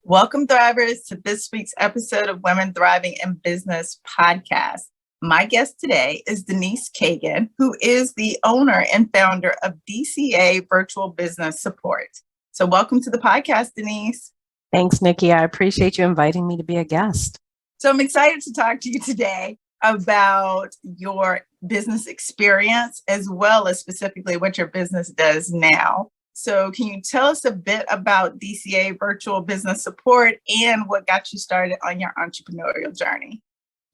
Welcome, Thrivers, to this week's episode of Women Thriving in Business podcast. My guest today is Denise Cagan, who is the owner and founder of DCA Virtual Business Support. So welcome to the podcast, Denise. Thanks, Nikki. I appreciate you inviting me to be a guest. So I'm excited to talk to you today about your business experience, as well as specifically what your business does now. So can you tell us a bit about DCA Virtual Business Support and what got you started on your entrepreneurial journey?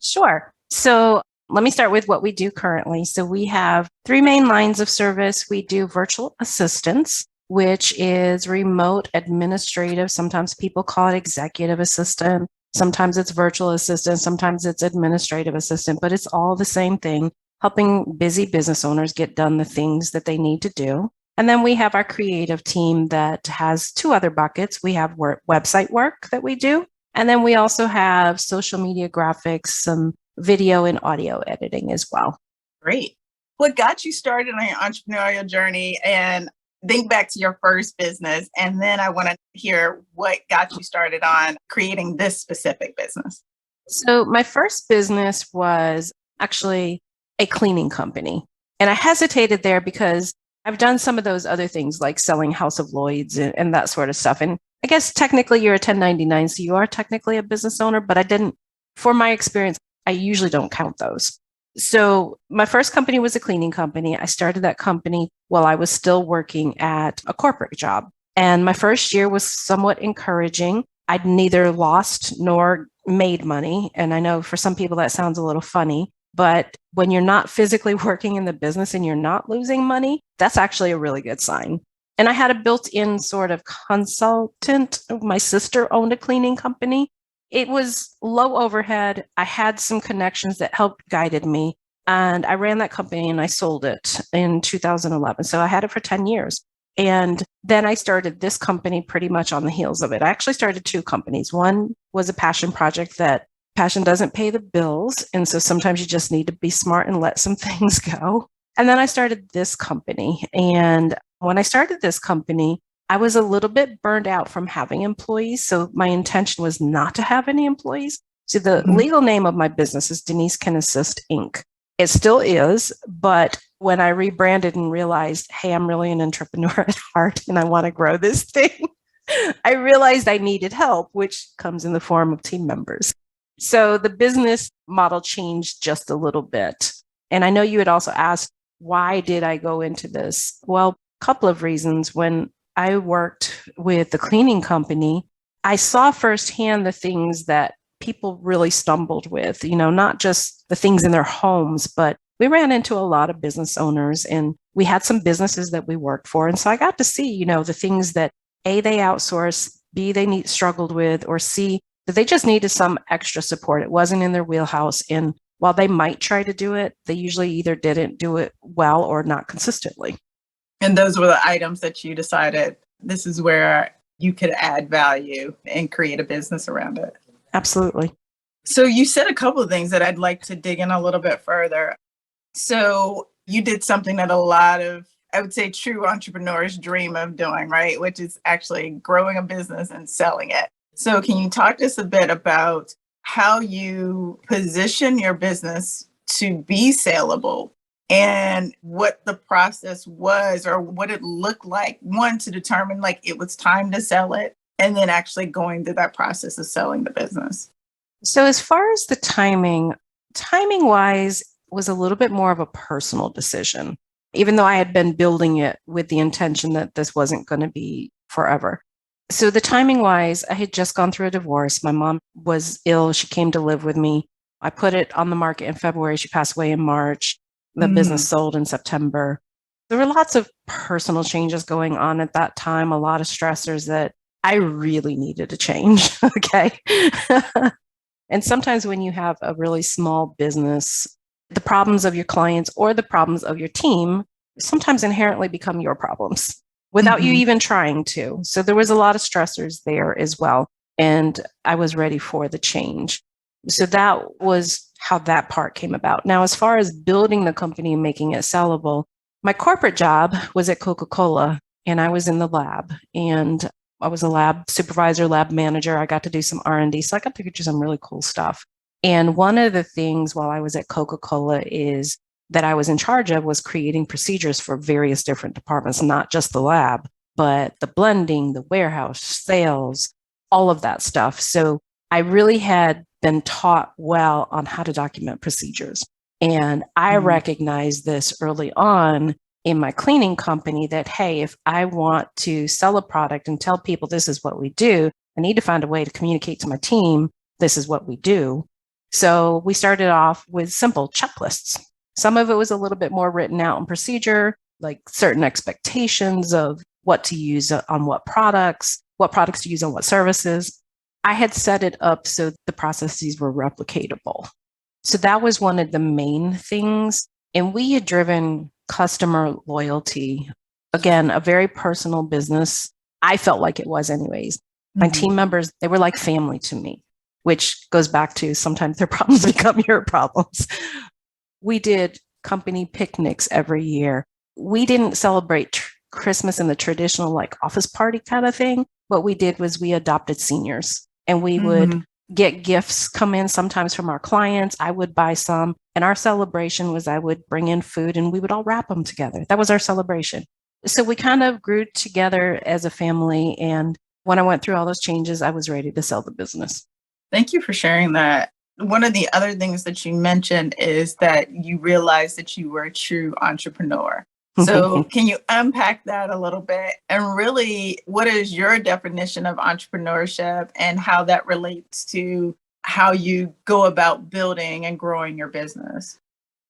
Sure. So let me start with what we do currently. So we have three main lines of service. We do virtual assistance, which is remote administrative. Sometimes people call it executive assistant. Sometimes it's virtual assistant. Sometimes it's administrative assistant, but it's all the same thing, helping busy business owners get done the things that they need to do. And then we have our creative team that has two other buckets. We have website work that we do. And then we also have social media graphics, some video and audio editing as well. Great. What got you started on your entrepreneurial journey? And think back to your first business. And then I want to hear what got you started on creating this specific business. So my first business was actually a cleaning company. And I hesitated there because I've done some of those other things like selling House of Lloyds and that sort of stuff. And I guess technically you're a 1099, so you are technically a business owner, but I didn't, for my experience, I usually don't count those. So my first company was a cleaning company. I started that company while I was still working at a corporate job. And my first year was somewhat encouraging. I'd neither lost nor made money. And I know for some people that sounds a little funny, but when you're not physically working in the business and you're not losing money, that's actually a really good sign. And I had a built-in sort of consultant. My sister owned a cleaning company. It was low overhead. I had some connections that helped guided me. And I ran that company and I sold it in 2011. So I had it for 10 years. And then I started this company pretty much on the heels of it. I actually started two companies. One was a passion project that passion doesn't pay the bills. And so sometimes you just need to be smart and let some things go. And then I started this company. And when I started this company, I was a little bit burned out from having employees. So my intention was not to have any employees. So the legal name of my business is Denise Can Assist Inc. It still is. But when I rebranded and realized, hey, I'm really an entrepreneur at heart and I want to grow this thing, I realized I needed help, which comes in the form of team members. So the business model changed just a little bit. And I know you had also asked, why did I go into this? Well, a couple of reasons. When I worked with the cleaning company, I saw firsthand the things that people really stumbled with, not just the things in their homes, but we ran into a lot of business owners and we had some businesses that we worked for. And so I got to see, the things that A, they outsourced, B, they struggled with, or C, that they just needed some extra support. It wasn't in their wheelhouse. And while they might try to do it, they usually either didn't do it well or not consistently. And those were the items that you decided this is where you could add value and create a business around it. Absolutely. So you said a couple of things that I'd like to dig in a little bit further. So you did something that a lot of, I would say, true entrepreneurs dream of doing, right? Which is actually growing a business and selling it. So can you talk to us a bit about how you position your business to be saleable and what the process was or what it looked like, one, to determine like it was time to sell it, and then actually going through that process of selling the business? So as far as the timing-wise was a little bit more of a personal decision, even though I had been building it with the intention that this wasn't going to be forever. So the timing wise, I had just gone through a divorce. My mom was ill. She came to live with me. I put it on the market in February. She passed away in March. The business sold in September. There were lots of personal changes going on at that time, a lot of stressors that I really needed to change. Okay. And sometimes when you have a really small business, the problems of your clients or the problems of your team sometimes inherently become your problems without you even trying to. So there was a lot of stressors there as well. And I was ready for the change. So that was how that part came about. Now, as far as building the company and making it sellable, my corporate job was at Coca-Cola, and I was in the lab, and I was a lab supervisor, lab manager. I got to do some R&D, so I got to do some really cool stuff. And one of the things while I was at Coca-Cola is that I was in charge of was creating procedures for various different departments, not just the lab, but the blending, the warehouse, sales, all of that stuff. So I really had been taught well on how to document procedures. And I recognized this early on in my cleaning company that, hey, if I want to sell a product and tell people this is what we do, I need to find a way to communicate to my team, this is what we do. So we started off with simple checklists. Some of it was a little bit more written out in procedure, like certain expectations of what to use on what products to use on what services. I had set it up so the processes were replicatable. So that was one of the main things. And we had driven customer loyalty. Again, a very personal business. I felt like it was anyways. My team members, they were like family to me, which goes back to sometimes their problems become your problems. We did company picnics every year. We didn't celebrate Christmas in the traditional like office party kind of thing. What we did was we adopted seniors, and we would get gifts come in sometimes from our clients. I would buy some. And our celebration was I would bring in food and we would all wrap them together. That was our celebration. So we kind of grew together as a family. And when I went through all those changes, I was ready to sell the business. Thank you for sharing that. One of the other things that you mentioned is that you realized that you were a true entrepreneur. So can you unpack that a little bit? And really, what is your definition of entrepreneurship and how that relates to how you go about building and growing your business?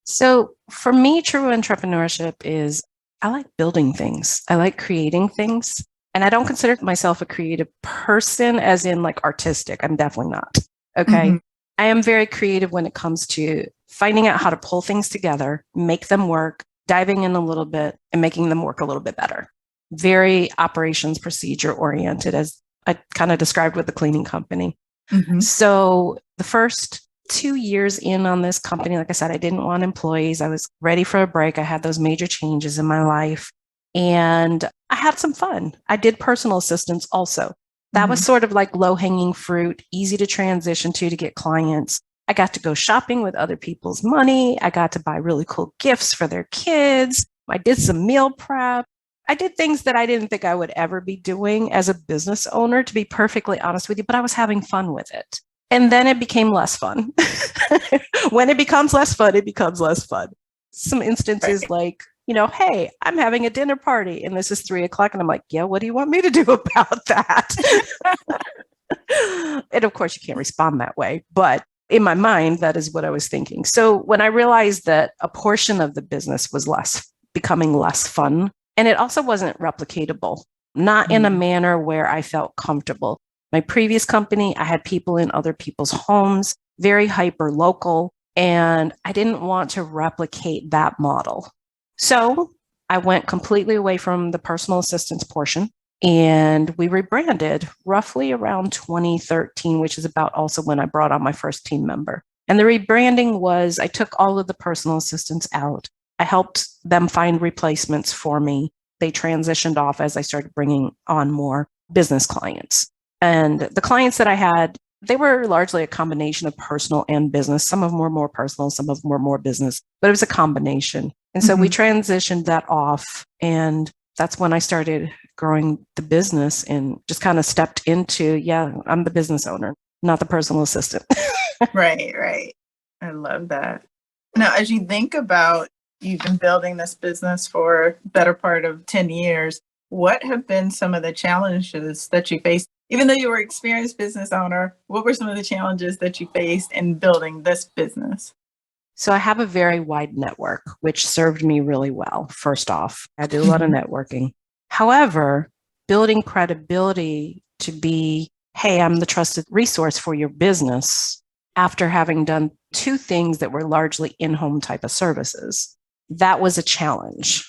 So for me, true entrepreneurship is I like building things. I like creating things. And I don't consider myself a creative person as in like artistic. I'm definitely not. Okay. I am very creative when it comes to finding out how to pull things together, make them work, diving in a little bit and making them work a little bit better. Very operations procedure oriented, as I kind of described with the cleaning company. So the first 2 years in on this company, like I said, I didn't want employees. I was ready for a break. I had those major changes in my life and I had some fun. I did personal assistance also. That was sort of like low hanging fruit, easy to transition to get clients. I got to go shopping with other people's money. I got to buy really cool gifts for their kids. I did some meal prep. I did things that I didn't think I would ever be doing as a business owner, to be perfectly honest with you, but I was having fun with it. And then it became less fun. When it becomes less fun, it becomes less fun. Some instances like, hey, I'm having a dinner party and this is 3:00. And I'm like, yeah, what do you want me to do about that? And of course, you can't respond that way. But in my mind, that is what I was thinking. So when I realized that a portion of the business was becoming less fun, and it also wasn't replicatable, not in a manner where I felt comfortable. My previous company, I had people in other people's homes, very hyper local, and I didn't want to replicate that model. So I went completely away from the personal assistance portion. And we rebranded roughly around 2013, which is about also when I brought on my first team member. And the rebranding was I took all of the personal assistants out. I helped them find replacements for me. They transitioned off as I started bringing on more business clients. And the clients that I had, they were largely a combination of personal and business. Some of them were more personal, some of them were more business, but it was a combination. And so we transitioned that off. And that's when I started growing the business and just kind of stepped into, I'm the business owner, not the personal assistant. Right. I love that. Now, as you think about you've been building this business for the better part of 10 years, what have been some of the challenges that you faced? Even though you were an experienced business owner, what were some of the challenges that you faced in building this business? So I have a very wide network, which served me really well. First off, I do a lot of networking. However, building credibility to be, hey, I'm the trusted resource for your business after having done two things that were largely in-home type of services, that was a challenge.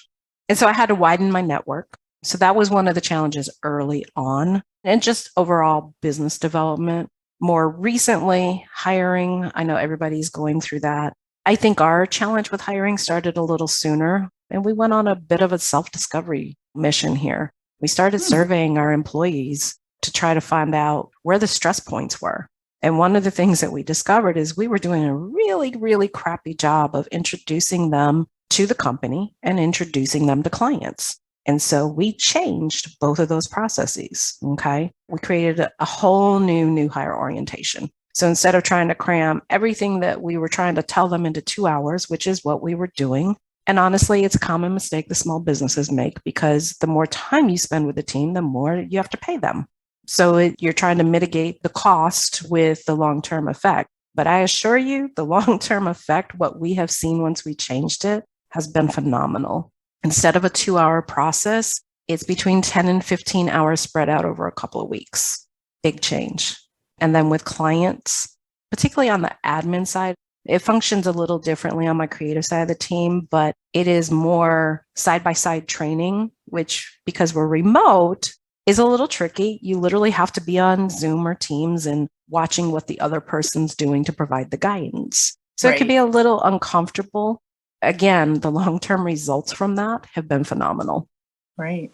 And so I had to widen my network. So that was one of the challenges early on, and just overall business development. More recently, hiring, I know everybody's going through that. I think our challenge with hiring started a little sooner, and we went on a bit of a self-discovery mission here. We started surveying our employees to try to find out where the stress points were. And one of the things that we discovered is we were doing a really, really crappy job of introducing them to the company and introducing them to clients. And so we changed both of those processes. Okay. We created a whole new hire orientation. So instead of trying to cram everything that we were trying to tell them into 2 hours, which is what we were doing. And honestly, it's a common mistake the small businesses make, because the more time you spend with the team, the more you have to pay them. So you're trying to mitigate the cost with the long-term effect. But I assure you, the long-term effect, what we have seen once we changed it, has been phenomenal. Instead of a 2-hour process, it's between 10 and 15 hours spread out over a couple of weeks. Big change. And then with clients, particularly on the admin side, it functions a little differently on my creative side of the team, but it is more side-by-side training, which, because we're remote, is a little tricky. You literally have to be on Zoom or Teams and watching what the other person's doing to provide the guidance. So It can be a little uncomfortable. Again, the long-term results from that have been phenomenal. Right.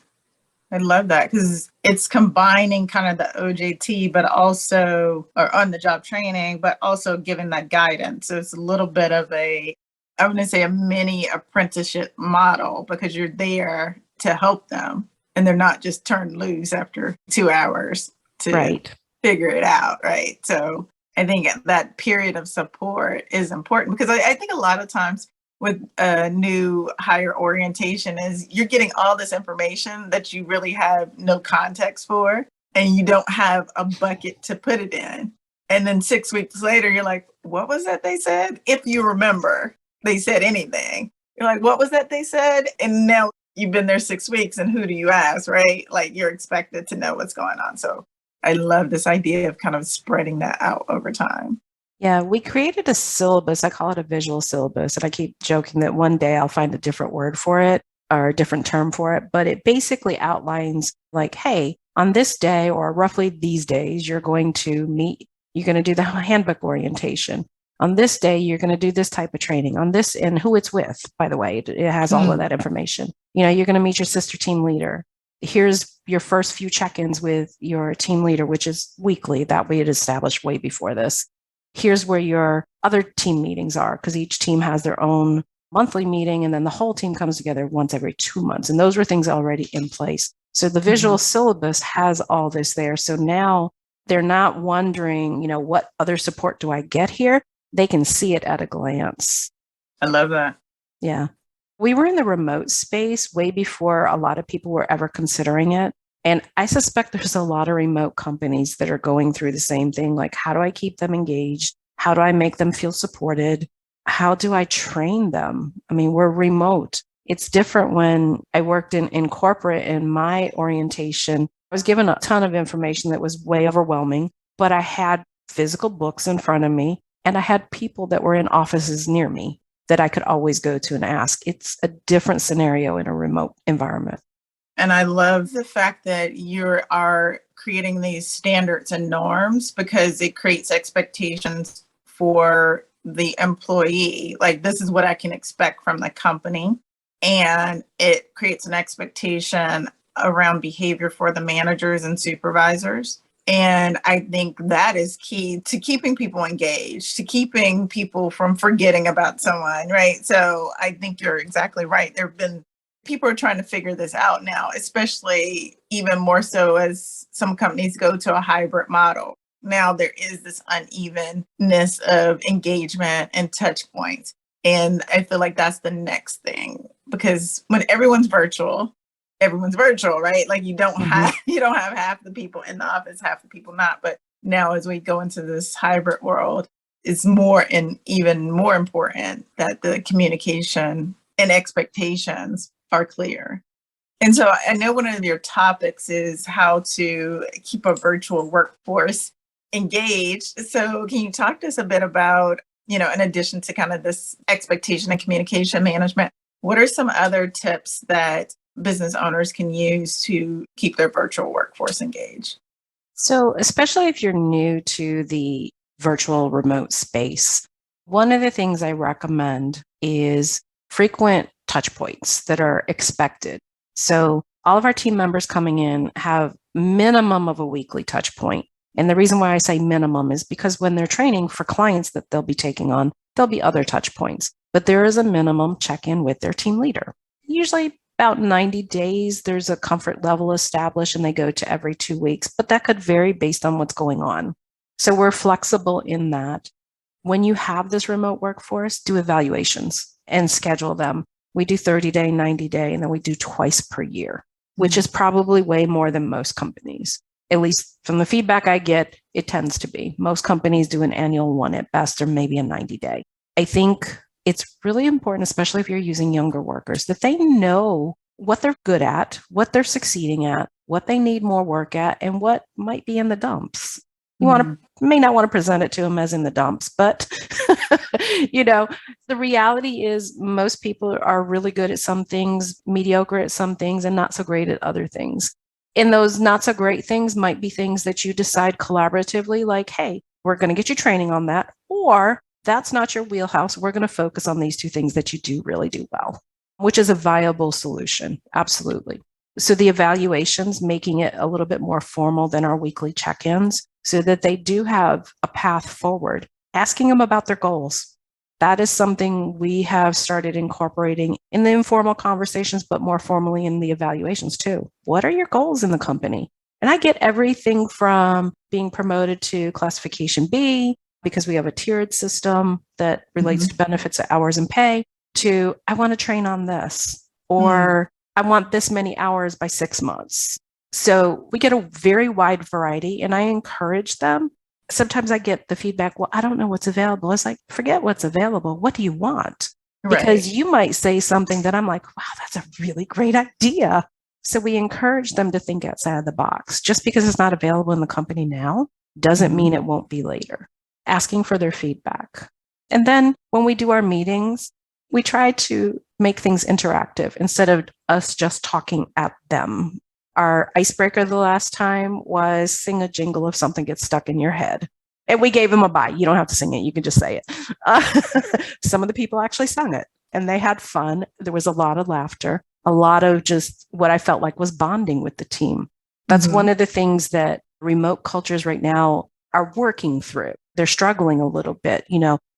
I love that, because it's combining kind of the OJT, but also, or on the job training, but also giving that guidance. So it's a little bit of I wouldn't say a mini apprenticeship model, because you're there to help them and they're not just turned loose after 2 hours to figure it out. Right. So I think that period of support is important, because I think a lot of times with a new hire orientation is you're getting all this information that you really have no context for, and you don't have a bucket to put it in. And then 6 weeks later, you're like, what was that they said? If you remember they said anything, you're like, what was that they said? And now you've been there 6 weeks, and who do you ask, right? Like, you're expected to know what's going on. So I love this idea of kind of spreading that out over time. Yeah, we created a syllabus. I call it a visual syllabus. And I keep joking that one day I'll find a different word for it or a different term for it. But it basically outlines, like, hey, on this day or roughly these days, you're going to meet, you're going to do the handbook orientation. On this day, you're going to do this type of training on this, and who it's with, by the way. It has all of that information. You're going to meet your sister team leader. Here's your first few check-ins with your team leader, which is weekly. That we had established way before this. Here's where your other team meetings are, because each team has their own monthly meeting, and then the whole team comes together once every 2 months. And those were things already in place. So the visual syllabus has all this there. So now they're not wondering, what other support do I get here? They can see it at a glance. I love that. Yeah. We were in the remote space way before a lot of people were ever considering it. And I suspect there's a lot of remote companies that are going through the same thing. Like, how do I keep them engaged? How do I make them feel supported? How do I train them? I mean, we're remote. It's different when I worked in corporate. In my orientation, I was given a ton of information that was way overwhelming, but I had physical books in front of me, and I had people that were in offices near me that I could always go to and ask. It's a different scenario in a remote environment. And I love the fact that you are creating these standards and norms, because it creates expectations for the employee. Like, this is what I can expect from the company. And it creates an expectation around behavior for the managers and supervisors. And I think that is key to keeping people engaged, to keeping people from forgetting about someone, right? So I think you're exactly right. There have been people are trying to figure this out now, especially even more so as some companies go to a hybrid model. Now there is this unevenness of engagement and touch points. And I feel like that's the next thing, because when everyone's virtual, right? Like, you don't have half the people in the office, half the people not. But now as we go into this hybrid world, it's more and even more important that the communication and expectations are clear. And so I know one of your topics is how to keep a virtual workforce engaged. So can you talk to us a bit about, in addition to kind of this expectation and communication management, what are some other tips that business owners can use to keep their virtual workforce engaged? So, especially if you're new to the virtual remote space, one of the things I recommend is frequent touch points that are expected. So, all of our team members coming in have minimum of a weekly touch point. And the reason why I say minimum is because when they're training for clients that they'll be taking on, there'll be other touch points, but there is a minimum check-in with their team leader. Usually about 90 days, there's a comfort level established and they go to every 2 weeks, but that could vary based on what's going on. So we're flexible in that. When you have this remote workforce, do evaluations and schedule them. We do 30-day, 90-day, and then we do twice per year, which is probably way more than most companies. At least from the feedback I get, it tends to be. Most companies do an annual one at best, or maybe a 90-day. I think it's really important, especially if you're using younger workers, that they know what they're good at, what they're succeeding at, what they need more work at, and what might be in the dumps. You may not want to present it to them as in the dumps, but the reality is most people are really good at some things, mediocre at some things, and not so great at other things. And those not so great things might be things that you decide collaboratively, like, hey, we're going to get you training on that, or that's not your wheelhouse. We're going to focus on these two things that you do really do well, which is a viable solution. Absolutely. So the evaluations, making it a little bit more formal than our weekly check-ins so that they do have a path forward, asking them about their goals. That is something we have started incorporating in the informal conversations, but more formally in the evaluations too. What are your goals in the company? And I get everything from being promoted to classification B, because we have a tiered system that relates to benefits, hours, and pay, to I want to train on this, or I want this many hours by 6 months. So we get a very wide variety, and I encourage them. Sometimes I get the feedback, well, I don't know what's available. It's like, forget what's available. What do you want? Because you might say something that I'm like, wow, that's a really great idea. So we encourage them to think outside of the box. Just because it's not available in the company now doesn't mean it won't be later. Asking for their feedback. And then when we do our meetings, we try to make things interactive instead of us just talking at them. Our icebreaker the last time was sing a jingle if something gets stuck in your head. And we gave them a bite. You don't have to sing it. You can just say it. Some of the people actually sung it and they had fun. There was a lot of laughter, a lot of just what I felt like was bonding with the team. That's one of the things that remote cultures right now are working through. They're struggling a little bit,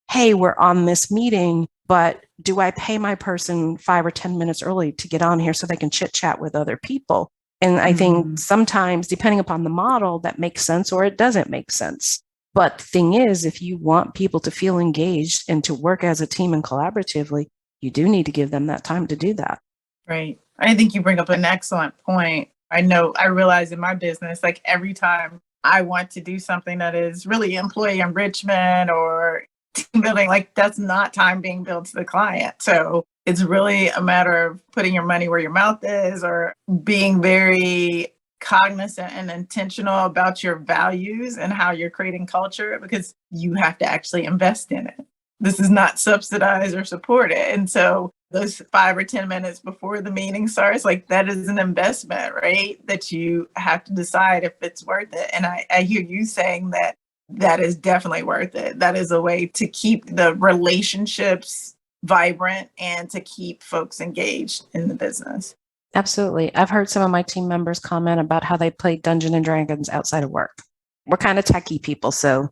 hey, we're on this meeting, but do I pay my person 5 or 10 minutes early to get on here so they can chit chat with other people? And I think sometimes, depending upon the model, that makes sense or it doesn't make sense. But the thing is, if you want people to feel engaged and to work as a team and collaboratively, you do need to give them that time to do that. Right. I think you bring up an excellent point. I realize in my business, like every time I want to do something that is really employee enrichment or team building, like that's not time being billed to the client. So it's really a matter of putting your money where your mouth is, or being very cognizant and intentional about your values and how you're creating culture, because you have to actually invest in it. This is not subsidized or supported. And so those 5 or 10 minutes before the meeting starts, like that is an investment, right? That you have to decide if it's worth it. And I hear you saying that that is definitely worth it. That is a way to keep the relationships vibrant and to keep folks engaged in the business. Absolutely. I've heard some of my team members comment about how they play Dungeons and Dragons outside of work. We're kind of techie people, so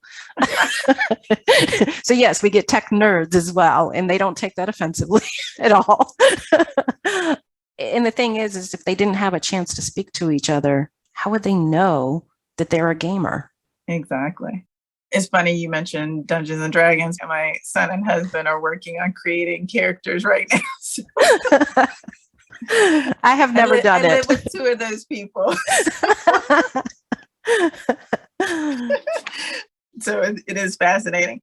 yes, we get tech nerds as well, and they don't take that offensively at all. And the thing is if they didn't have a chance to speak to each other, how would they know that they're a gamer? Exactly. It's funny you mentioned Dungeons and Dragons. My son and husband are working on creating characters right now. I have never done it. I live with 2 of those people. So it is fascinating.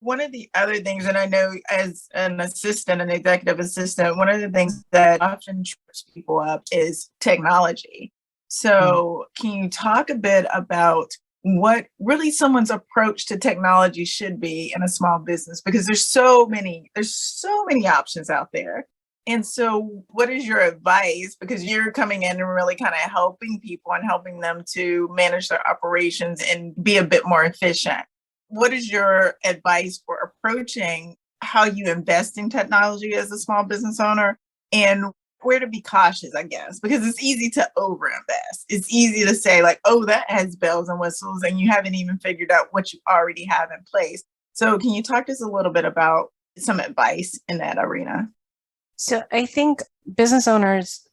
One of the other things, and I know as an assistant, an executive assistant, one of the things that often trips people up is technology. So can you talk a bit about what really someone's approach to technology should be in a small business? Because there's so many options out there. And so what is your advice? Because you're coming in and really kind of helping people and helping them to manage their operations and be a bit more efficient. What is your advice for approaching how you invest in technology as a small business owner and where to be cautious, I guess, because it's easy to overinvest. It's easy to say like, oh, that has bells and whistles, and you haven't even figured out what you already have in place. So can you talk to us a little bit about some advice in that arena? So I think business owners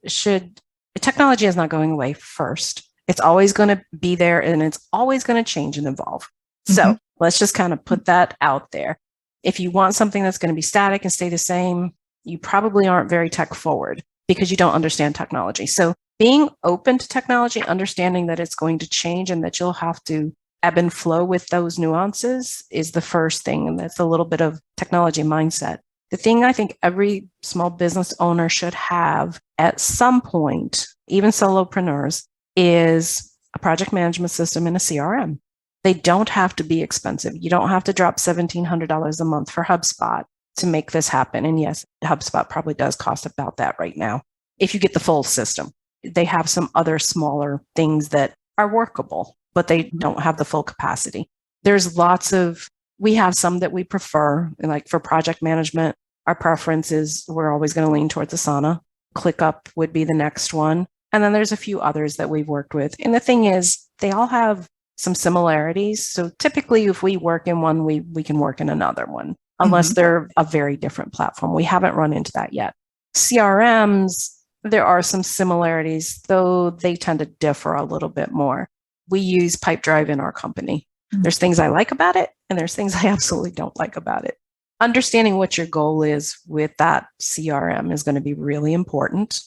technology is not going away first. It's always going to be there and it's always going to change and evolve. So let's just kind of put that out there. If you want something that's going to be static and stay the same, you probably aren't very tech forward because you don't understand technology. So being open to technology, understanding that it's going to change and that you'll have to ebb and flow with those nuances is the first thing. And that's a little bit of technology mindset. The thing I think every small business owner should have at some point, even solopreneurs, is a project management system and a CRM. They don't have to be expensive. You don't have to drop $1,700 a month for HubSpot to make this happen. And yes, HubSpot probably does cost about that right now. If you get the full system, they have some other smaller things that are workable, but they don't have the full capacity. We have some that we prefer, like for project management. Our preference is we're always going to lean towards Asana. ClickUp would be the next one. And then there's a few others that we've worked with. And the thing is, they all have some similarities. So typically, if we work in one, we can work in another one, unless they're a very different platform. We haven't run into that yet. CRMs, there are some similarities, though they tend to differ a little bit more. We use Pipedrive in our company. There's things I like about it, and there's things I absolutely don't like about it. Understanding what your goal is with that CRM is going to be really important.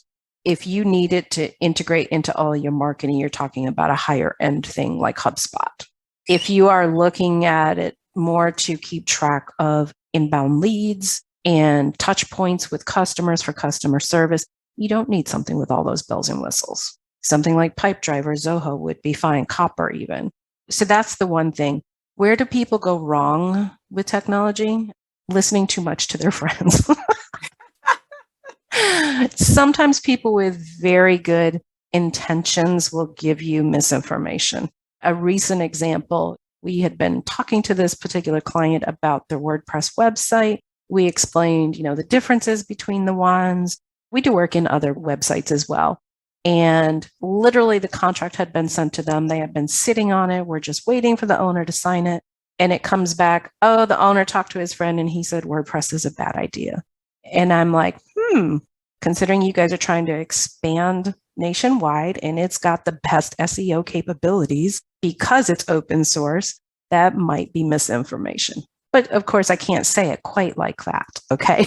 If you need it to integrate into all your marketing, you're talking about a higher end thing like HubSpot. If you are looking at it more to keep track of inbound leads and touch points with customers for customer service, you don't need something with all those bells and whistles. Something like Pipedrive or Zoho would be fine, Copper even. So that's the one thing. Where do people go wrong with technology? Listening too much to their friends. Sometimes people with very good intentions will give you misinformation. A recent example, we had been talking to this particular client about their WordPress website. We explained, the differences between the ones. We do work in other websites as well. And literally the contract had been sent to them. They had been sitting on it. We're just waiting for the owner to sign it. And it comes back, oh, the owner talked to his friend and he said WordPress is a bad idea. And I'm like, considering you guys are trying to expand nationwide and it's got the best SEO capabilities because it's open source, that might be misinformation. But of course, I can't say it quite like that. Okay.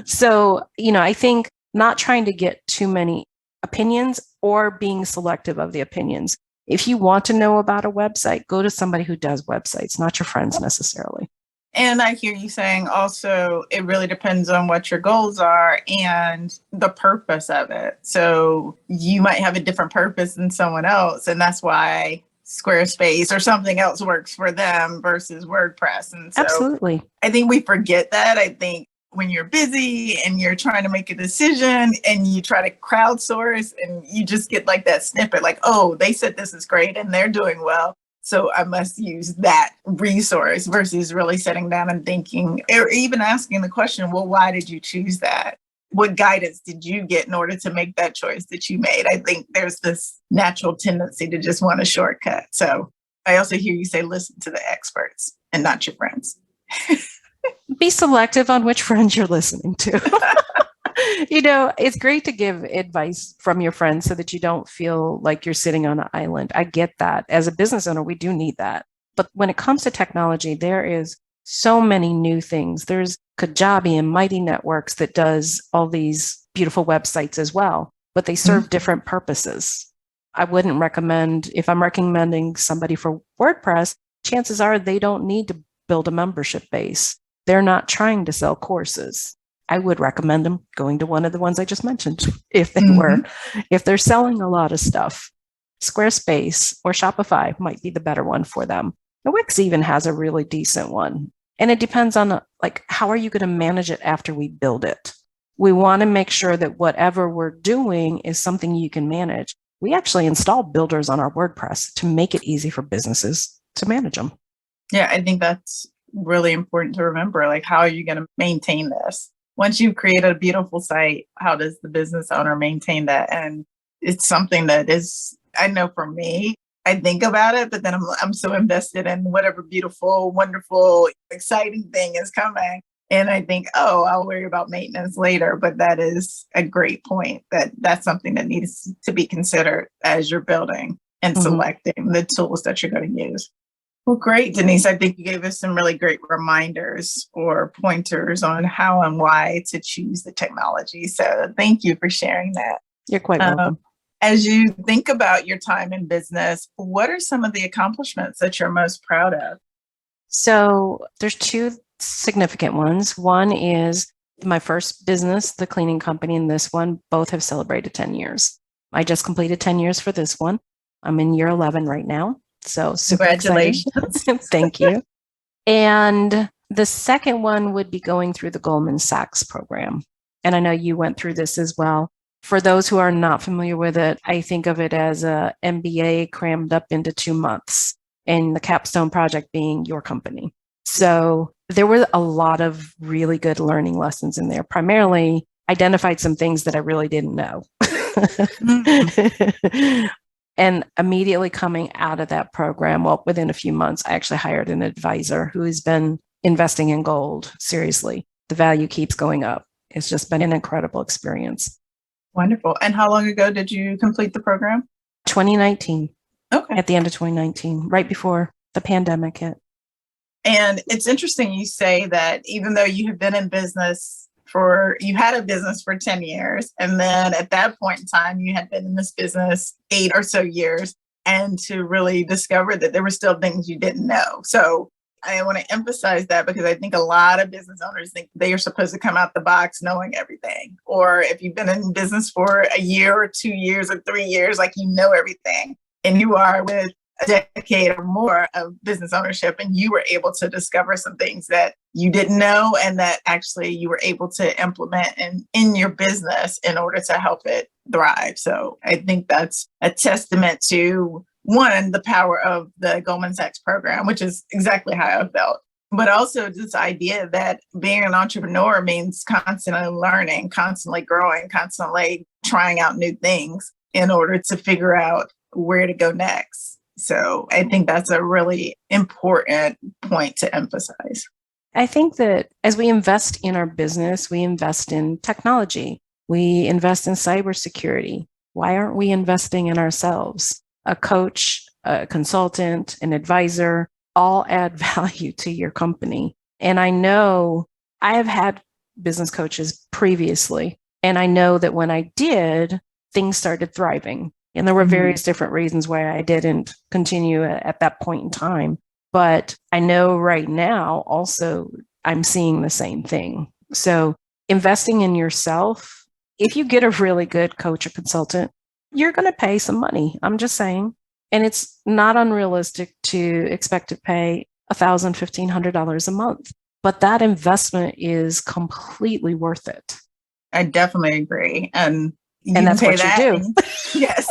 So, I think not trying to get too many opinions or being selective of the opinions. If you want to know about a website, go to somebody who does websites, not your friends necessarily. And I hear you saying also, it really depends on what your goals are and the purpose of it. So you might have a different purpose than someone else. And that's why Squarespace or something else works for them versus WordPress. And so absolutely. I think we forget that. I think when you're busy and you're trying to make a decision and you try to crowdsource and you just get like that snippet, like, oh, they said this is great and they're doing well, so I must use that resource versus really sitting down and thinking, or even asking the question, well, why did you choose that? What guidance did you get in order to make that choice that you made? I think there's this natural tendency to just want a shortcut. So I also hear you say, listen to the experts and not your friends. Be selective on which friends you're listening to. It's great to give advice from your friends so that you don't feel like you're sitting on an island. I get that. As a business owner, we do need that. But when it comes to technology, there is so many new things. There's Kajabi and Mighty Networks that does all these beautiful websites as well, but they serve different purposes. I wouldn't recommend, if I'm recommending somebody for WordPress, chances are they don't need to build a membership base. They're not trying to sell courses. I would recommend them going to one of the ones I just mentioned if they're selling a lot of stuff. Squarespace or Shopify might be the better one for them. The Wix even has a really decent one. And it depends on like, how are you going to manage it after we build it? We want to make sure that whatever we're doing is something you can manage. We actually install builders on our WordPress to make it easy for businesses to manage them. Yeah, I think that's really important to remember. Like, how are you going to maintain this? Once you've created a beautiful site, how does the business owner maintain that? And it's something that is, I know for me, I think about it, but then I'm so invested in whatever beautiful, wonderful, exciting thing is coming. And I think, oh, I'll worry about maintenance later. But that is a great point, that's something that needs to be considered as you're building and selecting the tools that you're going to use. Well, great, Denise. I think you gave us some really great reminders or pointers on how and why to choose the technology. So thank you for sharing that. You're quite welcome. As you think about your time in business, what are some of the accomplishments that you're most proud of? So there's two significant ones. One is my first business, the cleaning company, and this one, both have celebrated 10 years. I just completed 10 years for this one. I'm in year 11 right now. So super congratulations. Thank you. And the second one would be going through the Goldman Sachs program. And I know you went through this as well. For those who are not familiar with it, I think of it as a MBA crammed up into 2 months, and the capstone project being your company. So there were a lot of really good learning lessons in there. Primarily identified some things that I really didn't know. And immediately coming out of that program, well, within a few months, I actually hired an advisor who has been investing in gold. Seriously, the value keeps going up. It's just been an incredible experience. Wonderful. And how long ago did you complete the program? 2019. Okay. At the end of 2019, right before the pandemic hit. And it's interesting you say that even though you have been in business you had a business for 10 years, and then at that point in time, you had been in this business 8 or so years, and to really discover that there were still things you didn't know. So I want to emphasize that, because I think a lot of business owners think they are supposed to come out the box knowing everything. Or if you've been in business for a year or 2 years or 3 years, like you know everything. And you are with a decade or more of business ownership, and you were able to discover some things that you didn't know and that actually you were able to implement in your business in order to help it thrive. So I think that's a testament to, one, the power of the Goldman Sachs program, which is exactly how I felt. But also this idea that being an entrepreneur means constantly learning, constantly growing, constantly trying out new things in order to figure out where to go next. So I think that's a really important point to emphasize. I think that as we invest in our business, we invest in technology, we invest in cybersecurity. Why aren't we investing in ourselves? A coach, a consultant, an advisor, all add value to your company. And I know I have had business coaches previously, and I know that when I did, things started thriving. And there were various different reasons why I didn't continue at that point in time. But I know right now also I'm seeing the same thing. So investing in yourself, if you get a really good coach or consultant, you're going to pay some money. I'm just saying. And it's not unrealistic to expect to pay $1,000, $1,500 a month. But that investment is completely worth it. I definitely agree. And that's what you do. Yes,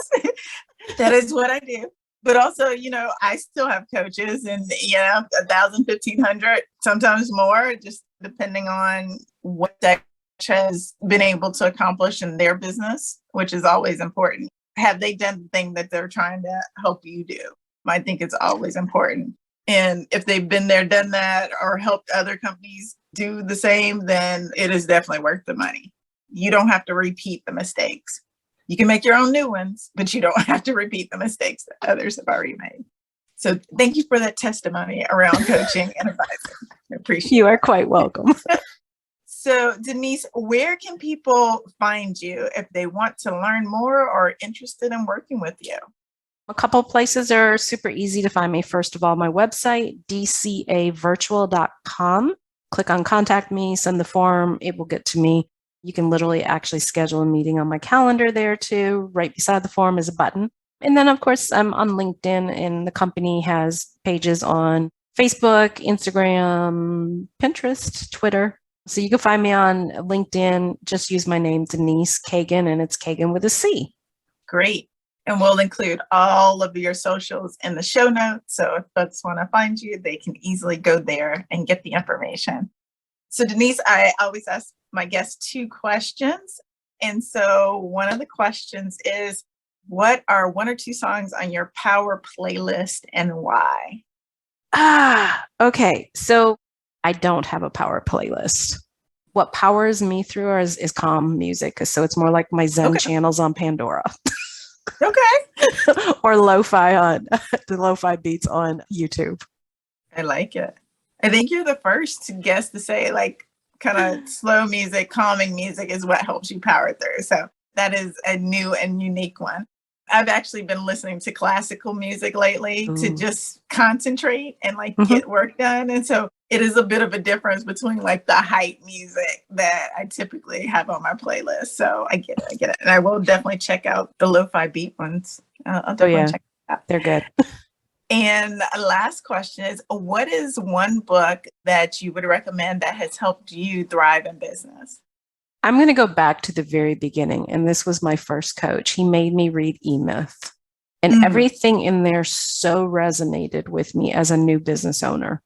that is what I do. But also, I still have coaches, and, 1,000, 1,500, sometimes more, just depending on what that has been able to accomplish in their business, which is always important. Have they done the thing that they're trying to help you do? I think it's always important. And if they've been there, done that, or helped other companies do the same, then it is definitely worth the money. You don't have to repeat the mistakes. You can make your own new ones, but you don't have to repeat the mistakes that others have already made. So thank you for that testimony around coaching and advising. I appreciate it. You are quite welcome. So Denise, where can people find you if they want to learn more or are interested in working with you? A couple of places are super easy to find me. First of all, my website, dcavirtual.com. Click on contact me, send the form, it will get to me. You can literally actually schedule a meeting on my calendar there too. Right beside the form is a button. And then, of course, I'm on LinkedIn, and the company has pages on Facebook, Instagram, Pinterest, Twitter. So you can find me on LinkedIn. Just use my name, Denise Cagan, and it's Cagan with a C. Great. And we'll include all of your socials in the show notes. So if folks want to find you, they can easily go there and get the information. So Denise, I always ask my guests 2 questions. And so one of the questions is, what are 1 or 2 songs on your power playlist and why? Okay. So I don't have a power playlist. What powers me through is calm music. So it's more like my Zen channels on Pandora. Okay. Or lo-fi on the lo-fi beats on YouTube. I like it. I think you're the first guest to say like kind of slow music, calming music is what helps you power through. So that is a new and unique one. I've actually been listening to classical music lately to just concentrate and like get work done. And so it is a bit of a difference between like the hype music that I typically have on my playlist. So I get it. And I will definitely check out the lo-fi beat ones. I'll definitely check it out. They're good. And last question is, what is one book that you would recommend that has helped you thrive in business? I'm going to go back to the very beginning. And this was my first coach. He made me read E-Myth. And everything in there so resonated with me as a new business owner.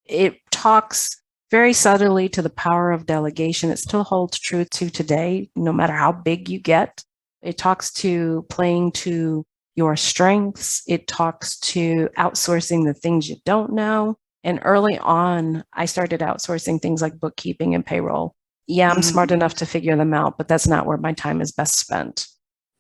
It talks very subtly to the power of delegation. It still holds true to today, no matter how big you get. It talks to playing to your strengths. It talks to outsourcing the things you don't know. And early on, I started outsourcing things like bookkeeping and payroll. Yeah, I'm smart enough to figure them out, but that's not where my time is best spent.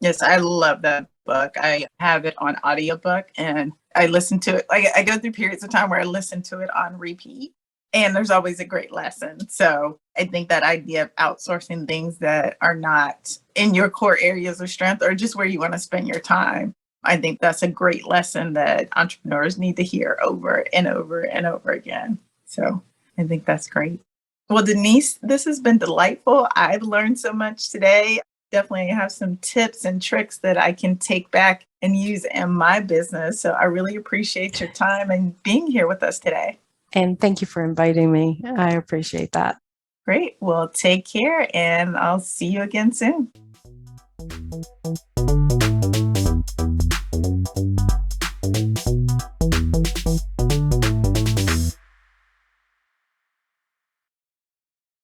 Yes, I love that book. I have it on audiobook and I listen to it. I go through periods of time where I listen to it on repeat and there's always a great lesson. So I think that idea of outsourcing things that are not in your core areas of strength or just where you want to spend your time, I think that's a great lesson that entrepreneurs need to hear over and over and over again. So I think that's great. Well, Denise, this has been delightful. I've learned so much today. Definitely have some tips and tricks that I can take back and use in my business. So I really appreciate your time and being here with us today. And thank you for inviting me. I appreciate that. Great. Well, take care and I'll see you again soon.